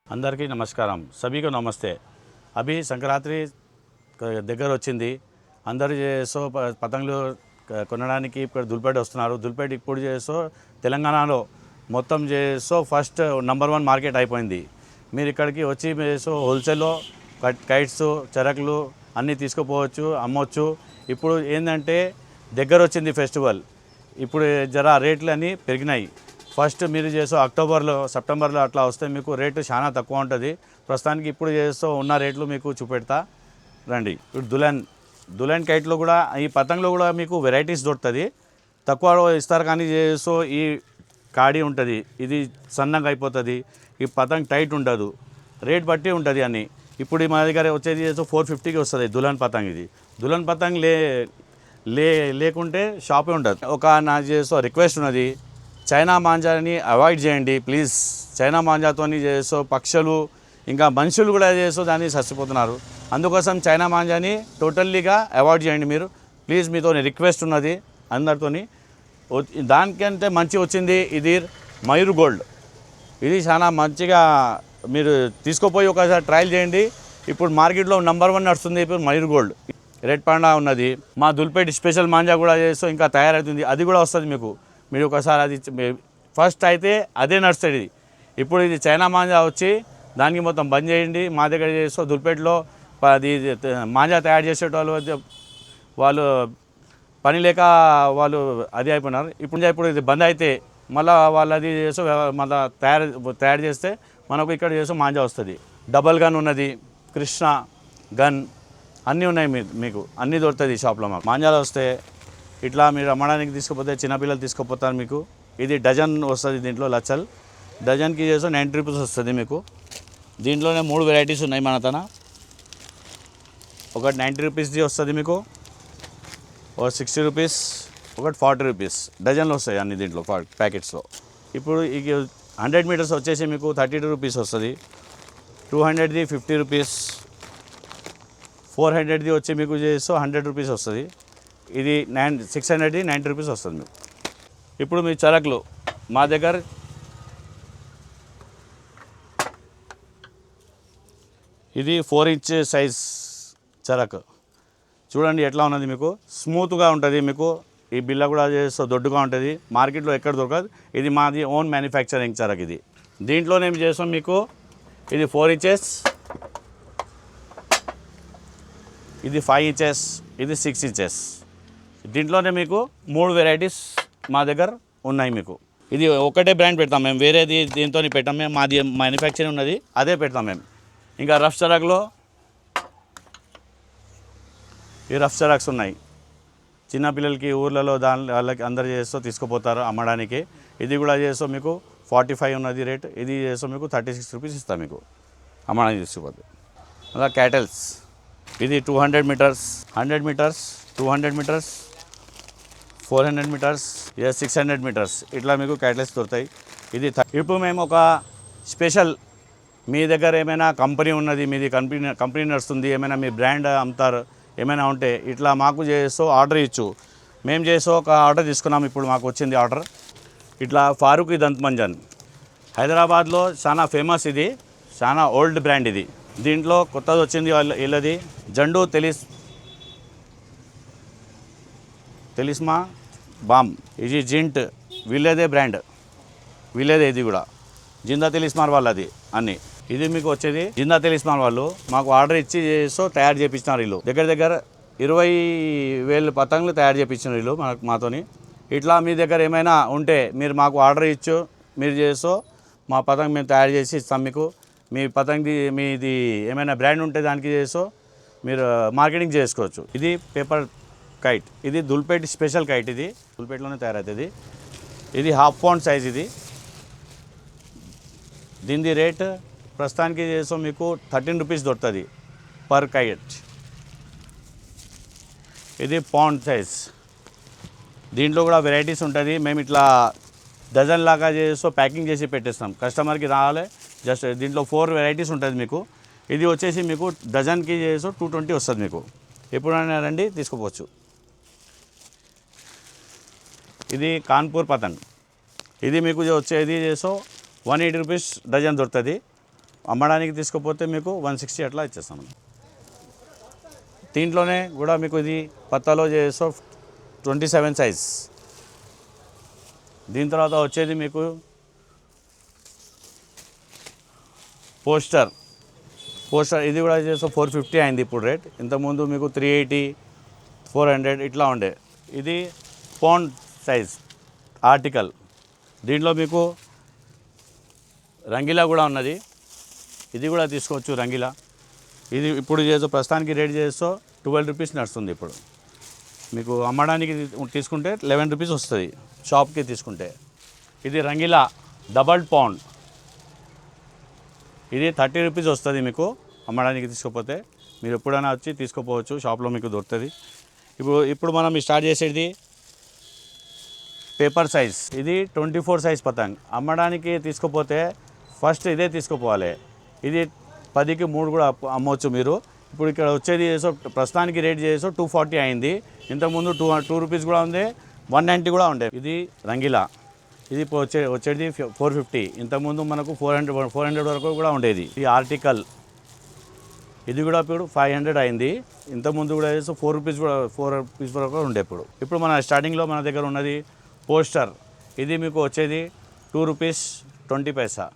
अंदर की नमस्कार सभी को नमस्ते। अभी संक्रांति దగ్గర వచ్చింది అందరూ చేసో పతంగులు కొనడానికి ఇక్కడ దుల్పేట వస్తున్నారు। దుల్పేట ఇప్పుడు చేసో తెలంగాణలో మొత్తం చేసో ఫస్ట్ నంబర్ 1 మార్కెట్ అయిపోయింది। మీరు ఇక్కడికి వచ్చి చేసో హోల్సేల్లో కైట్స్ చరకులు అన్నీ తీసుకుపోవచ్చు అమ్మొచ్చు। ఇప్పుడు ఏంటంటే దగ్గర వచ్చింది ఫెస్టివల్, ఇప్పుడు జరా రేట్లు అన్నీ పెరిగినాయి। ఫస్ట్ మీరు చేసో అక్టోబర్లో సెప్టెంబర్లో అట్లా వస్తే మీకు రేటు చాలా తక్కువ ఉంటుంది। ప్రస్తుతానికి ఇప్పుడు చేసో ఉన్న రేట్లు మీకు చూపెడతా రండి। ఇప్పుడు దులన్ కైట్లో కూడా ఈ పతంగులో కూడా మీకు వెరైటీస్ దొరుకుతుంది, తక్కువ ఇస్తారు కానీ చేసో ఈ కాడి ఉంటుంది, ఇది సన్నగా అయిపోతుంది, ఈ పతంగ్ టైట్ ఉండదు, రేట్ బట్టి ఉంటుంది అన్నీ। ఇప్పుడు మా దగ్గర వచ్చేది చేసో 450కి వస్తుంది దులన్ పతంగ్। ఇది దులన్ పతంగ్ లేకుంటే షాపే ఉండదు। ఒక నా చేసో రిక్వెస్ట్ ఉన్నది, చైనా మాంజాని అవాయిడ్ చేయండి ప్లీజ్। చైనా మాంజాతో చేసో పక్షులు ఇంకా మనుషులు కూడా చేసో దాన్ని చచ్చిపోతున్నారు, అందుకోసం చైనా మాంజాని టోటల్లీగా అవాయిడ్ చేయండి మీరు ప్లీజ్, మీతో రిక్వెస్ట్ ఉన్నది అందరితోని। దానికంటే మంచి వచ్చింది ఇది మయూర్ గోల్డ్, ఇది చాలా మంచిగా మీరు తీసుకుపోయి ఒకసారి ట్రయల్ చేయండి। ఇప్పుడు మార్కెట్లో నంబర్ 1 నడుస్తుంది ఇప్పుడు మయూర్ గోల్డ్। రెడ్ పాండా ఉన్నది, మా దుల్పేట్ స్పెషల్ మాంజా కూడా చేసో ఇంకా తయారవుతుంది, అది కూడా వస్తుంది మీకు। మీరు ఒకసారి అది ఫస్ట్ అయితే అదే నడుస్తుంది, ఇప్పుడు ఇది చైనా మాంజా వచ్చి దానికి మొత్తం బంద్ చేయండి। మా దగ్గర చేసో దుల్పేటలో అది మాంజా తయారు చేసేటోళ్ళు వాళ్ళు పని లేక వాళ్ళు అది అయిపోయినారు। ఇప్పుడు ఇది బంద్ అయితే మళ్ళీ వాళ్ళు అది చేసో మళ్ళీ తయారు చేస్తే మనకు ఇక్కడ చేసో మాంజా వస్తుంది। డబల్ గన్ ఉన్నది, కృష్ణ గన్ అన్నీ ఉన్నాయి, మీకు అన్నీ దొరుకుతుంది ఈ షాప్లో। మాకు మాంజాలు వస్తే ఇట్లా మీరు అమ్మడానికి తీసుకుపోతే చిన్నపిల్లలు తీసుకుపోతారు మీకు। ఇది డజన్ వస్తుంది, దీంట్లో లచ్చల్ డజన్కి చేసో 90 రూపీస్ వస్తుంది మీకు। దీంట్లోనే 3 వెరైటీస్ ఉన్నాయి మన తన, ఒకటి 90 రూపీస్ది వస్తుంది మీకు, ఒక 60 రూపీస్, ఒకటి 40 రూపీస్ డజన్లు వస్తాయి అన్ని దీంట్లో ప్యాకెట్స్లో। ఇప్పుడు ఈ 100 మీటర్స్ వచ్చేసి మీకు 32 రూపీస్ వస్తుంది, 200ది 50 రూపీస్, 400ది వచ్చి మీకు చేసో 100 రూపీస్ వస్తుంది, ఇది 600ది 90 రూపీస్ వస్తుంది మీకు। ఇప్పుడు మీ చరకులు మా దగ్గర ఇది 4 ఇంచ్ సైజ్ చరకు చూడండి ఎట్లా ఉన్నది, మీకు స్మూత్గా ఉంటుంది మీకు। ఈ బిల్ల కూడా చేసో దొడ్డుగా ఉంటుంది, మార్కెట్లో ఎక్కడ దొరకదు, ఇది మాది ఓన్ మ్యానుఫ్యాక్చరింగ్ చరకు। ఇది దీంట్లోనే చేసాం మీకు, ఇది 4 ఇంచెస్, ఇది 5 ఇంచెస్, ఇది 6 ఇంచెస్। దీంట్లోనే మీకు 3 వెరైటీస్ మా దగ్గర ఉన్నాయి మీకు। ఇది ఒకటే బ్రాండ్ పెడతాం మేము, వేరేది దీంతో పెట్టాం మేము, మాది మ్యానుఫ్యాక్చరింగ్ ఉన్నది అదే పెడతాం మేము। ఇంకా రఫ్ చరకులో ఈ రఫ్ చరక్స్ ఉన్నాయి, చిన్నపిల్లలకి ఊర్లలో వాళ్ళకి అందరు చేస్తూ తీసుకుపోతారు అమ్మడానికి। ఇది కూడా చేస్తూ మీకు 45 ఉన్నది రేట్, ఇది చేస్తూ మీకు 36 రూపీస్ ఇస్తాం మీకు అమ్మడానికి తీసుకుపోతే। అలా క్యాటల్స్ ఇది 200 metres, 100 metres, 200 metres, 400 metres, 600 metres ఇట్లా మీకు క్యాటల్స్ దొరుకుతాయి। ఇది ఇప్పుడు మేము ఒక స్పెషల్, మీ దగ్గర ఏమైనా కంపెనీ ఉన్నది, మీది కంపెనీ నడుస్తుంది, ఏమైనా మీ బ్రాండ్ అమ్ముతారు ఏమైనా ఉంటే ఇట్లా మాకు చేసో ఆర్డర్ ఇచ్చు, మేము చేసో ఒక ఆర్డర్ తీసుకున్నాం, ఇప్పుడు మాకు వచ్చింది ఆర్డర్। ఇట్లా ఫారూక్ దంత్ మంజన్ హైదరాబాద్లో చాలా ఫేమస్, ఇది చాలా ఓల్డ్ బ్రాండ్ ఇది। దీంట్లో కొత్తది వచ్చింది వీళ్ళది జండు తెలిస్మా బామ్, ఇది జింట్ వీళ్ళదే బ్రాండ్, వీళ్ళదే ఇది కూడా జిందా తెలిస్మార్ వాళ్ళది అన్నీ। ఇది మీకు వచ్చేది జిందా తెలిస్మార్ వాళ్ళు మాకు ఆర్డర్ ఇచ్చి చేసో తయారు చేయించినారు, వీళ్ళు దగ్గర 20,000 పతంగులు తయారు చేయించినారు వీళ్ళు మాతోని। ఇట్లా మీ దగ్గర ఏమైనా ఉంటే మీరు మాకు ఆర్డర్ ఇచ్చు, మీరు చేసో మా పతంగ్ మేము తయారు చేసి ఇస్తాం మీకు। మీ పతంగ్ది మీది ఏమైనా బ్రాండ్ ఉంటే దానికి చేసో మీరు మార్కెటింగ్ చేసుకోవచ్చు। ఇది పేపర్ కైట్, ఇది దుల్పేట్ స్పెషల్ కైట్, ఇది దుల్పేట్లోనే తయారవుతుంది। ఇది హాఫ్ పౌండ్ సైజ్, ఇది దీని రేట్ ప్రస్తుతానికి చేసో మీకు 13 రూపీస్ దొరుకుతుంది పర్ కైట్। ఇది పౌండ్ సైజ్, దీంట్లో కూడా వెరైటీస్ ఉంటుంది, మేము ఇట్లా డజన్ లాగా చేసో ప్యాకింగ్ చేసి పెట్టేస్తాం, కస్టమర్కి రావాలి జస్ట్। దీంట్లో 4 వెరైటీస్ ఉంటుంది మీకు, ఇది వచ్చేసి మీకు డజన్కి చేసో 220 వస్తుంది మీకు, ఎప్పుడైనా రండి తీసుకోవచ్చు। ఇది కాన్పూర్ పతంగ్, ఇది మీకు వచ్చేది చేసో 180 రూపీస్ డజన్ దొరుకుతుంది, అమ్మడానికి తీసుకుపోతే మీకు 160 అట్లా ఇచ్చేస్తాం. దీంట్లోనే కూడా మీకు ఇది పత్తాలో చేసో 27 సైజ్. దీని తర్వాత వచ్చేది మీకు పోస్టర్ ఇది కూడా చేసో 450 అయింది ఇప్పుడు రేట్. ఇంతకుముందు మీకు 380, 400 ఇట్లా ఉండే. ఇది పాండ్ సైజ్ ఆర్టికల్. దీంట్లో మీకు రంగీలా కూడా ఉన్నది, ఇది కూడా తీసుకోవచ్చు రంగీలా. ఇది ఇప్పుడు చేసో ప్రస్తుతానికి రేట్ చేసో 12 రూపీస్ నడుస్తుంది. ఇప్పుడు మీకు అమ్మడానికి తీసుకుంటే 11 రూపీస్ వస్తుంది షాప్కి తీసుకుంటే. ఇది రంగీలా డబల్ పాండ్, ఇది 30 రూపీస్ వస్తుంది మీకు అమ్మడానికి తీసుకోపోతే. మీరు ఎప్పుడైనా వచ్చి తీసుకోపోవచ్చు, షాప్లో మీకు దొరుకుతుంది. ఇప్పుడు మనం స్టార్ట్ చేసేది పేపర్ సైజ్. ఇది 24 సైజ్ పతంగ్. అమ్మడానికి తీసుకుపోతే ఫస్ట్ ఇదే తీసుకుపోవాలి. ఇది 10కి 3 కూడా అమ్మవచ్చు మీరు. ఇప్పుడు ఇక్కడ వచ్చేది చేసో ప్రస్తుతానికి రేట్ చేసో 240 అయింది. ఇంతకుముందు 2 రూపీస్ కూడా ఉంది, 190 కూడా ఉండే. ఇది రంగీలా, ఇది వచ్చేది 450. ఇంతకుముందు మనకు 400 వరకు కూడా ఉండేది. ఈ ఆర్టికల్ ఇది కూడా ఇప్పుడు 500 అయింది. ఇంతకుముందు కూడా 4 రూపీస్ వరకు ఉండే. ఇప్పుడు మన స్టార్టింగ్లో మన దగ్గర ఉన్నది పోస్టర్. ఇది మీకు వచ్చేది 2 రూపీస్ 20 పైసా.